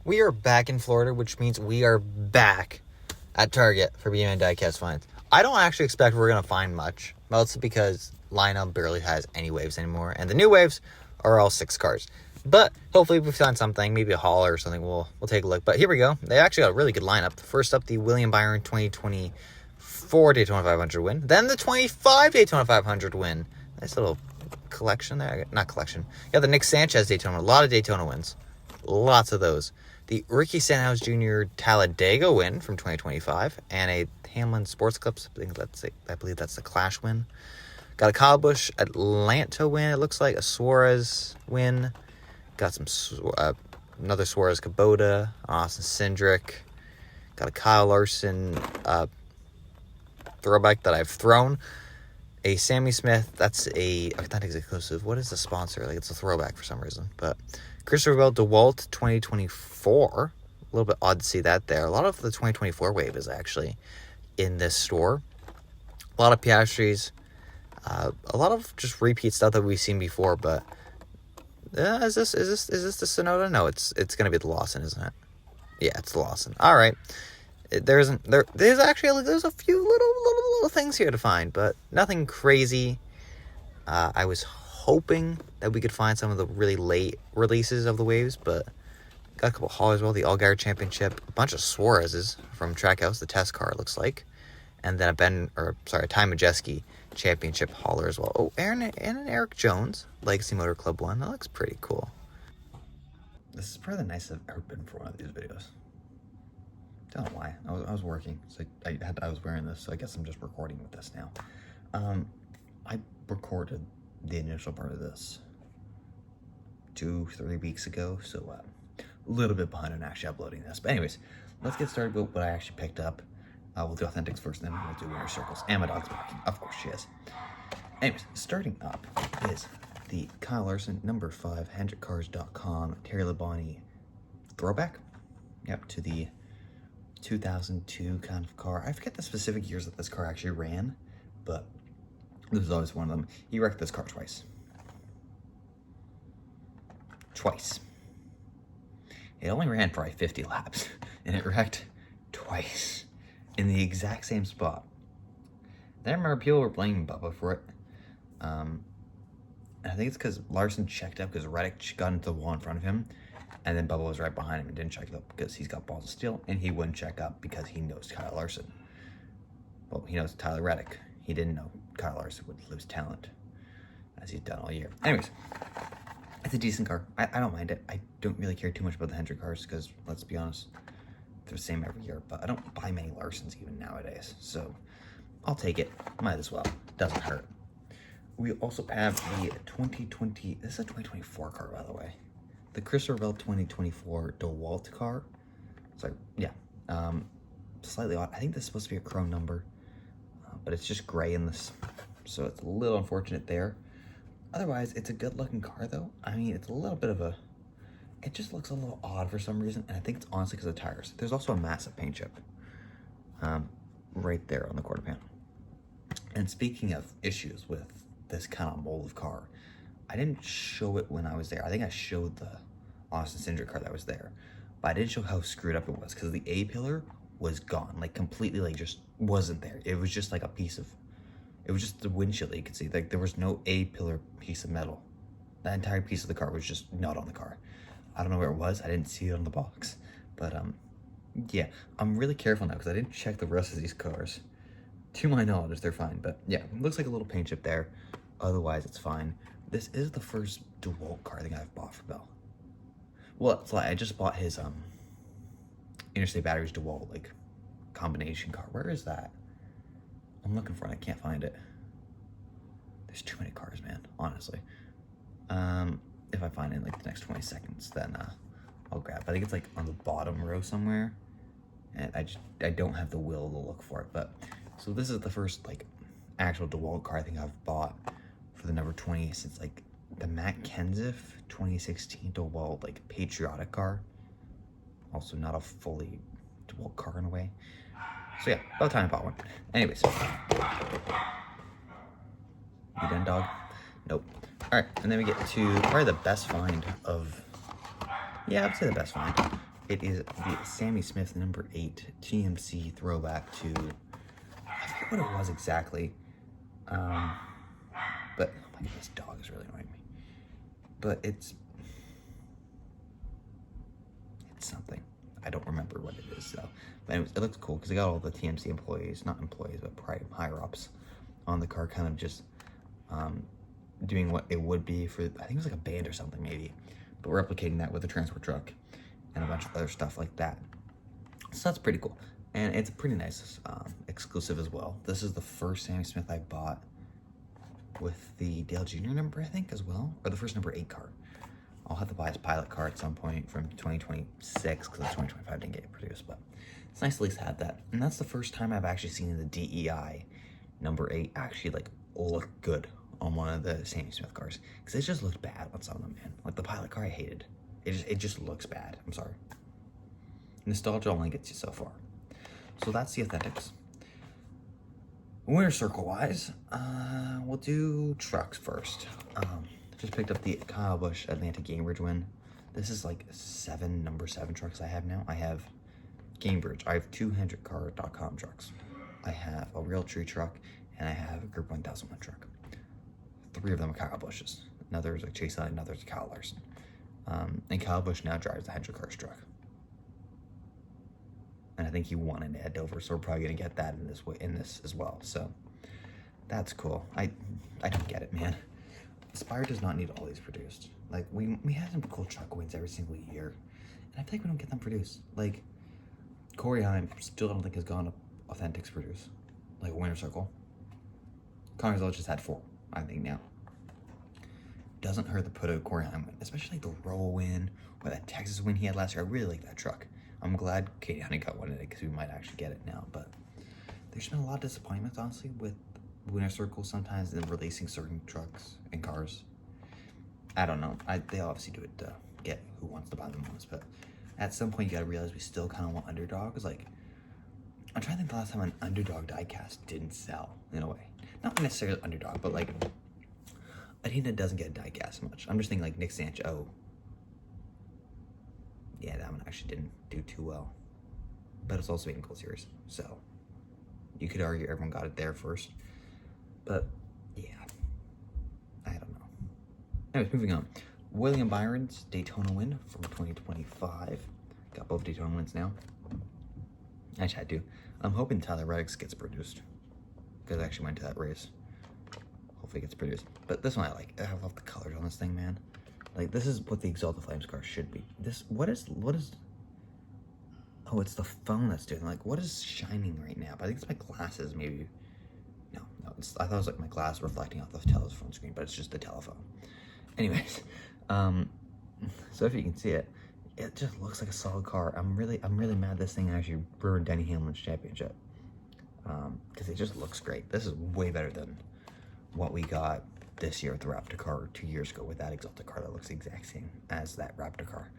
We are back in Florida, which means we are back at Target for BMan Diecast finds. I don't actually expect we're going to find much, mostly because Lionel barely has any waves anymore, and the new waves are all 6 cars. But hopefully we find something, maybe a haul or something, we'll take a look. But here we go. They actually got a really good lineup. First up, the William Byron 2024 Daytona 500 win. Then the 25 Daytona 500 win. Nice little collection there. Not collection. Yeah, the Nick Sanchez Daytona. A lot of Daytona wins. Lots of those. The Ricky Stenhouse Jr. Talladega win from 2025, and a Hamlin Sports Clips. I believe that's the Clash win. Got a Kyle Busch Atlanta win. It looks like a Suarez win. Got some another Suarez Kubota, Austin Cindric. Got a Kyle Larson throwback that I've thrown. A Sammy Smith. That's a not exclusive. What is the sponsor? Like, it's a throwback for some reason, but. Christopher Bell DeWalt 2024. A little bit odd to see that there. A lot of the 2024 wave is actually in this store. A lot of Piastris. A lot of just repeat stuff that we've seen before. But is this the Sonota? No, it's gonna be the Lawson, isn't it? Yeah, it's the Lawson. All right. There's a few little things here to find, but nothing crazy. I was hoping that we could find some of the really late releases of the waves, but got a couple haulers as well. The Allgaier Championship, a bunch of Suarez's from Trackhouse, the test car, it looks like, and then a Ty Majeski Championship hauler as well. Oh, and an Eric Jones Legacy Motor Club one. That looks pretty cool. This is probably the nicest I've ever been for one of these videos. Don't know why. I was working, so I was wearing this, so I guess I'm just recording with this now. I recorded the initial part of this 2-3 weeks ago, so a little bit behind on actually uploading this. But anyways, let's get started with what I actually picked up. We'll do authentics first, then we'll do winner circles. And my dog's barking. Of course she is. Anyways, starting up is the Kyle Larson number 5 HendrickCars.com Terry Labonte throwback. Yep, to the 2002 kind of car. I forget the specific years that this car actually ran, but this is always one of them. He wrecked this car twice. It only ran probably 50 laps, and it wrecked twice in the exact same spot. Then I remember people were blaming Bubba for it. And I think it's because Larson checked up because Reddick got into the wall in front of him, and then Bubba was right behind him and didn't check up because he's got balls of steel, and he wouldn't check up because he knows Kyle Larson. Well, he knows Tyler Reddick. He didn't know Kyle Larson would lose talent, as he's done all year. Anyways, it's a decent car. I don't mind it. I don't really care too much about the Hendrick cars because, let's be honest, they're the same every year. But I don't buy many Larsons even nowadays, so I'll take it. Might as well. Doesn't hurt. We also have the 2020. This is a 2024 car, by the way. The Christopher Bell 2024 DeWalt car. So yeah, slightly odd. I think this is supposed to be a chrome number. But it's just gray in this, so it's a little unfortunate there. Otherwise, it's a good looking car though. I mean, it's a little bit of it just looks a little odd for some reason, and I think it's honestly because of the tires. There's also a massive paint chip right there on the quarter panel. And speaking of issues with this kind of mold of car, I didn't show it when I was there. I think I showed the Austin Cindric car that was there, but I didn't show how screwed up it was because the A-pillar was gone, like completely, like just wasn't there. It was just like a piece of, it was just the windshield that you could see. Like there was no A-pillar piece of metal. That entire piece of the car was just not on the car. I don't know where it was. I didn't see it on the box, but yeah, I'm really careful now because I didn't check the rest of these cars. To my knowledge, they're fine, but yeah, looks like a little paint chip there. Otherwise, it's fine. This is the first DeWalt car I think I've bought for Bell. Well, it's like I just bought his Interstate Batteries DeWalt like combination car. Where is that? I'm looking for it. I can't find it. There's too many cars, man, honestly. If I find it in like the next 20 seconds, then I'll grab it. I think it's like on the bottom row somewhere, and I don't have the will to look for it. But so this is the first like actual DeWalt car I think I've bought for the number 20 since like the Matt Kenseth 2016 DeWalt like patriotic car. Also not a fully DeWalt car in a way. So yeah, about time I bought one. Anyways. You done, dog? Nope. Alright, and then we get to probably the best find of, yeah, I'd say the best find, It is the Sammy Smith number 8 TMC throwback to, I forget what it was exactly. But, oh my god, this dog is really annoying me. But it's something. I don't remember what it is though. But anyways, it looks cool because they got all the TMC employees, not employees, but probably higher ups on the car, kind of just doing what it would be for, I think it was like a band or something maybe, but replicating that with a transport truck and a bunch of other stuff like that. So that's pretty cool. And it's a pretty nice exclusive as well. This is the first Sammy Smith I bought with the Dale Jr. number, I think, as well, or the first number 8 car. I'll have to buy his pilot car at some point from 2026 because the 2025 didn't get produced, but it's nice to at least have that. And that's the first time I've actually seen the DEI number 8 actually like look good on one of the Sammy Smith cars, because it just looked bad on some of them, man. Like the pilot car I hated. It just looks bad. I'm sorry. Nostalgia only gets you so far. So that's the Authentics. Winner circle wise, we'll do trucks first. Just picked up the Kyle Busch Atlanta Gamebridge win. This is like number 7 trucks I have now. I have Gamebridge. I have 2 HendrickCar.com trucks. I have a Real Tree truck, and I have a Group 1001 truck. 3 of them are Kyle Busch's. Another is a Chase Elliott, another is a Kyle Larson. And Kyle Busch now drives the Hendrick Cars truck. And I think he won in Ed Dover, so we're probably gonna get that in this as well. So that's cool. I don't get it, man. Spire does not need all these produced. Like we have some cool truck wins every single year, and I feel like we don't get them produced. Like Corey Heim still don't think has gone to Authentics produce, like a winner circle. Connors just had 4, I think now. Doesn't hurt to put a Corey Heim win, especially like the Roll win or that Texas win he had last year. I really like that truck. I'm glad Katie Honey got one in it because we might actually get it now. But there's been a lot of disappointments, honestly, with winner circles sometimes and releasing certain trucks and cars. I don't know. They obviously do it to get who wants to buy them most, but at some point you gotta realize we still kind of want underdogs. Like, I'm trying to think the last time an underdog diecast didn't sell in a way. Not necessarily underdog, but like a team that doesn't get diecast much. I'm just thinking like Nick Sanchez. Oh, yeah, that one actually didn't do too well, but it's also being Gold Series, so you could argue everyone got it there first. But yeah, I don't know. Anyways, moving on. William Byron's Daytona win from 2025. Got both Daytona wins now. I just had to. I'm hoping Tyler Reddick gets produced, because I actually went to that race. Hopefully it gets produced. But this one I like. I love the colors on this thing, man. Like, this is what the Exalted Flames car should be. What is, oh, it's the phone that's doing, like, what is shining right now? But I think it's my glasses, maybe. No, I thought it was like my glass reflecting off the telephone screen, but it's just the telephone. Anyways, so if you can see it, it just looks like a solid car. I'm really mad this thing actually ruined Denny Hamlin's championship, because it just looks great. This is way better than what we got this year with the Raptor car 2 years ago with that Exalted car that looks the exact same as that Raptor car.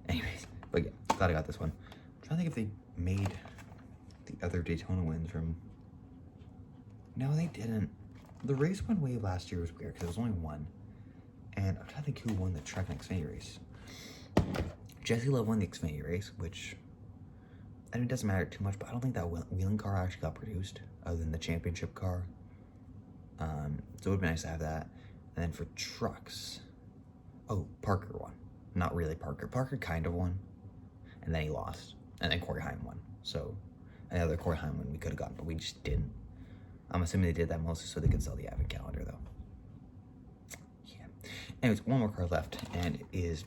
Anyways, but yeah, glad I got this one. I'm trying to think if they made the other Daytona wins from. No, they didn't. The race went way last year was weird because there was only one. And I'm trying to think who won the Trek and Xfinity race. Jesse Love won the Xfinity race, which I mean, it doesn't matter too much, but I don't think that wheeling car actually got produced other than the championship car. So it would be nice to have that. And then for trucks, oh, Parker won. Not really Parker. Parker kind of won, and then he lost. And then Corey Heim won. So another Corey Heim win we could have gotten, but we just didn't. I'm assuming they did that mostly so they could sell the Advent calendar, though. Yeah. Anyways, one more car left, and it is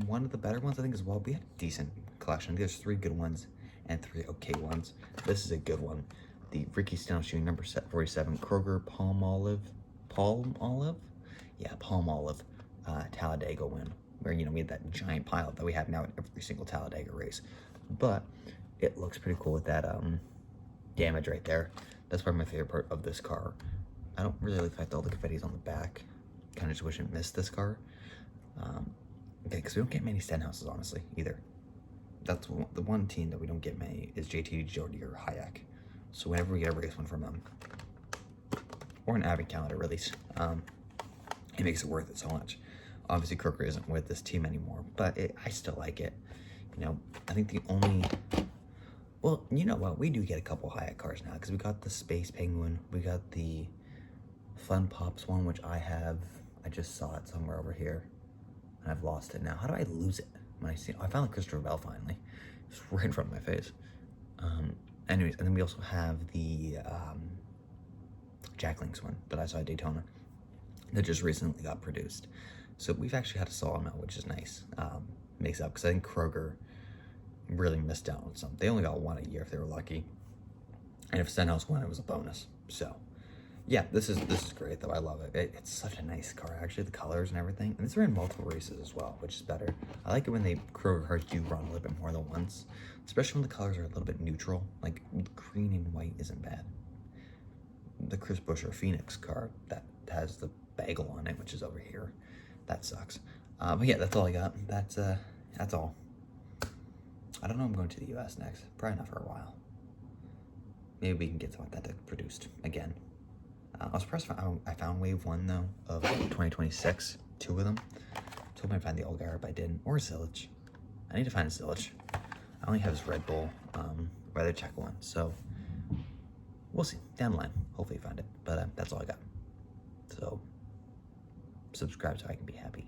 one of the better ones, I think, as well. We had a decent collection. There's 3 good ones and 3 okay ones. This is a good one. The Ricky Stenhouse Jr. number 47 Kroger Palm Olive, Talladega win, where, you know, we had that giant pilot that we have now at every single Talladega race. But it looks pretty cool with that damage right there. That's probably my favorite part of this car. I don't really like the fact that all the confetti's on the back. Kind of just wish it missed this car. Okay, because we don't get many Stenhouses, honestly, either. That's the one team that we don't get many is JT, Jody, or Hayek. So whenever we get a race one from them, or an Advent calendar release, it makes it worth it so much. Obviously, Crooker isn't with this team anymore, but I still like it You know, I think the only, well, you know what? We do get a couple Hayek cars now because we got the Space Penguin, we got the Fun Pops one, which I have. I just saw it somewhere over here, and I've lost it now. How do I lose it? When I see it? I found the Christopher Bell finally. It's right in front of my face. Anyways, and then we also have the Jack Links one that I saw at Daytona that just recently got produced. So we've actually had a solid amount, which is nice. Makes up, because I think Kroger really missed out on some. They only got one a year if they were lucky. And if Stenhouse won, it was a bonus. So yeah, this is great though. I love it. It's such a nice car, actually, the colors and everything. And it's ran multiple races as well, which is better. I like it when they Kroger cars do run a little bit more than once, especially when the colors are a little bit neutral. Like green and white isn't bad. The Chris Buescher Phoenix car that has the bagel on it, which is over here, that sucks. But yeah, that's all I got. That's all. I don't know. I'm going to the U.S. next. Probably not for a while. Maybe we can get something like that produced again. I was surprised I found Wave 1 though of 2026. 2 of them. I was hoping I'd find the Allgaier, but I didn't. Or Zillage. I need to find a Zillage. I only have this Red Bull weather check one, so we'll see down the line. Hopefully find it. But that's all I got. So subscribe so I can be happy.